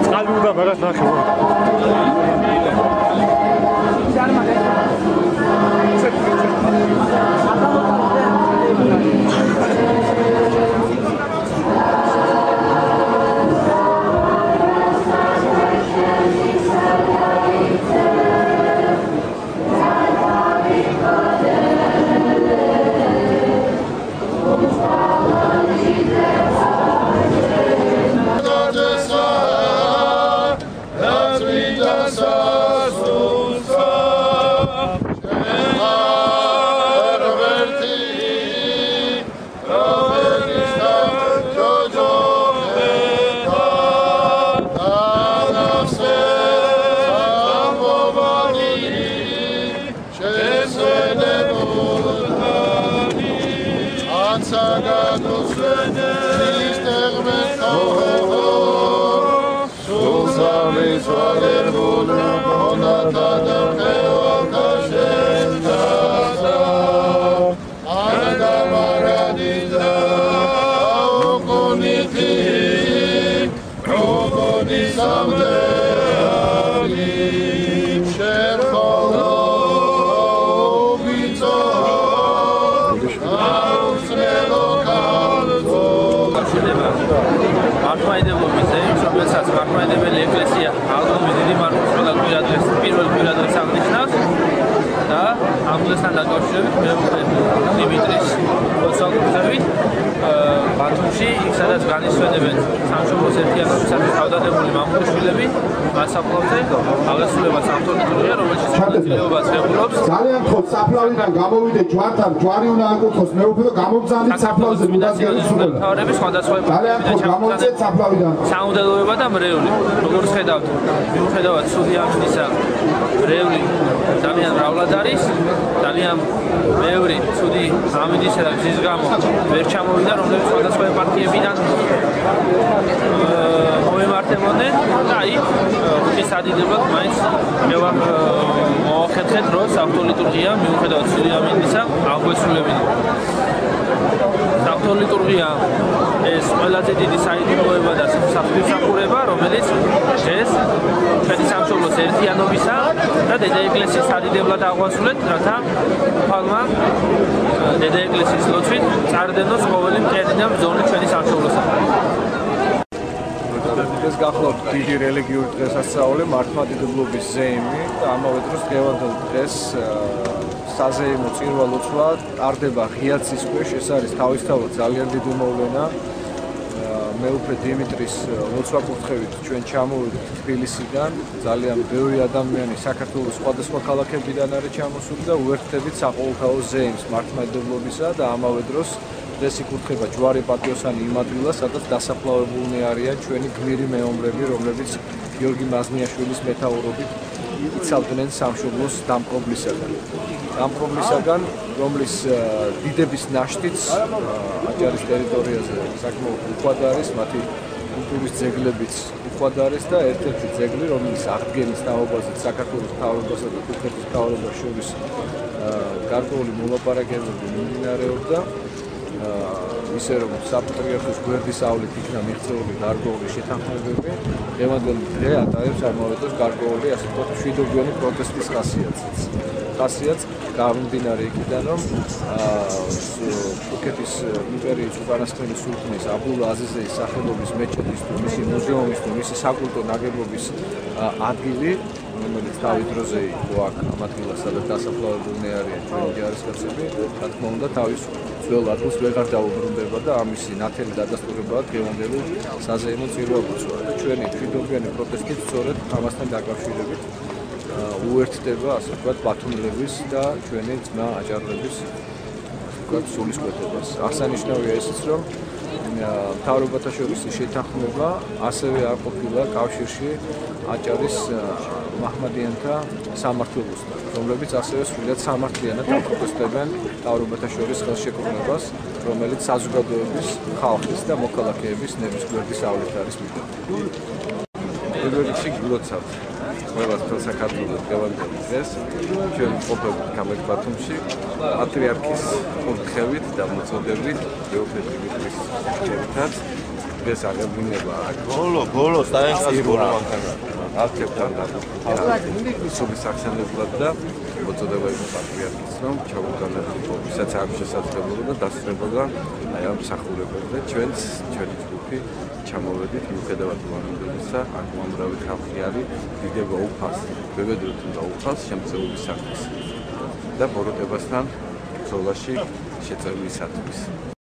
წყალი უნდა მაგას ნახე. ჯვარი უნდა აკურთხოს მეუფე და გამომძალით საფლავზე მიდასგებისულა. ძალიან ხო გამომწეთ საფლავიდან. საუნდელოება და მრევლი. როგორც ხედავთ, მიუხედავად ცუდი ამისა, მრევლი ძალიან მრავლად არის. ძალიან ბევრი ცუდი ამინისა და გზის გამო ვერ ჩამოვიდა, რომლებიც სხვადასხვა პარტიებიდან მოემართებოდნენ და აი ხუთი სადიდებლად მაინც მოვახერხეთ, რომ საღვთო ლიტურგია მიუხედავად ცუდი ამინისა აღვესრულებინა. საღვთო ლიტურგია ეს ყველაზე დიდი საიდუმლოება და სამსახურება, რომელიც ეს ჩვენი სამშობლოს ერთიანობისა და დედა ეკლესიის სადიდებლად აღვასრულეთ, რათა ხალხმა დედა ეკლესიის ლოცვით წარდენოს ყოველი მტერი და ბრძოლი ჩვენი სამშობლოსა. ეს გახლავთ დიდი რელიგიური დღესასწაული, მართლმადიდებლობის ზეიმი და ამავე დროს დღევანდელ დღეს საზეიმო წირვა ლოცვა ტარდება ღიაცის ქვეშ. ეს არის თავისთავად ძალიან დიდი მოვლენა. მეუფე დიმიტრის ლოცვა-კურთხევით ჩვენ ჩამოვედით თბილისიდან. ძალიან ბევრი ადამიანი საქართველოს სხვადასხვა ქალაქებიდან არის ჩამოსული და უერთდებით საყოველთაო ზეიმს მართლმადიდებლობისა და ამავე დროს დღეს იკურთხება ჯვარი პატიოსანი იმ ადგილას, სადაც დასაფლავებულნი არიან ჩვენი გმირი მეომრები, რომლებიც გიორგი მაზნიაშვილის მეთაურობით იცავდნენ სამშობლოს დამპყრობლისაგან, რომლის დიდების ნაშთიც აჭარის ტერიტორიაზე საკმაოდ უხვად არის, მათი კულტურის ძეგლებიც უხვად არის და ერთ-ერთი ძეგლი, რომელიც აღდგენის თაობაზე საქართველოს მთავრობასა და თურქეთის მთავრობას შორის გარკვეული მოლაპარაკებები მიმდინარეობდა. ისე რომ საპატრიარქოს გვერდის ავლით იქნა მიღწეული გარკვეული შეთანხმებები, დღევანდელი დღე ატარებს ამავე დროს გარკვეული ასე ვთქვათ მშვიდობიანი პროტესტის ხასიათს გამომდინარე იქიდან, რომ თურქეთის იმპერიის უკანასკნელი სულთნის აბდულა აზიზეის სახელობის მეჩეთის თუ მისი მუზეუმის თუ მისი საკულტო ნაგებობის ადგილი, რომელიც თავის დროზე იყო აქ ამ ადგილას, სადაც დასაფლავებულნი არიან ჩვენი ჯარისკაცები, რა თქმა უნდა თავის ძველ ადგილს ვეღარ დაუბრუნდება და ამისი ნათელი დადასტურებაა დღევანდელი საზეიმო წირვა-ლოცვა. ჩვენი მშვიდობიანი პროტესტით სწორედ ამასთან დაკავშირებით უერთდება, ასე ვთქვათ, ბათუმელების და ჩვენი ძმა აჭარლების სულისკვეთებას. აღსანიშნავია ისიც, რომ მთავრობათა შორის შეთანხმება ასევე არ ყოფილა კავშირში აჭარის მაჰმადიანთა სამმართველოსთან, რომლებიც ასევე სრულიად სამართლიანად აპროტესტებენ მთავრობათა შორის ხელშეკრულებას, რომელიც საზოგადოების, ხალხის და მოქალაქეების ნებისმიერიავლით არის მიღებული. პირველ რიგში გილოცავთ ყველა საქართველოს დღევანდელ დღეს ჩვენ ყოფილიყავით გამეთ ბათუმში პატრიარქის კურთხევით და მოწოდებით მეუფე დიმიტრის რჩევითაც დღეს აღებინება ბოლო სტაენკას ბოლო მანქანა. აქტებთან ისობის ახსენებლად და მოწოდებების პატრიარქის რომ ჩაუგანებო, ვისაც არ შესაძლებლობა და დასწრებოდა აი ამ მსახურებებზე ჩვენი ჯგუფი ჩამოვედით მიუხედავად უამრავისა, აქ უამრავი ხალხი არის, დიდება უფალს, ბებედროთ და უფალს შემწეობის საქმეს და ბოროტებასთან ბრძოლაში შეწევისათვის.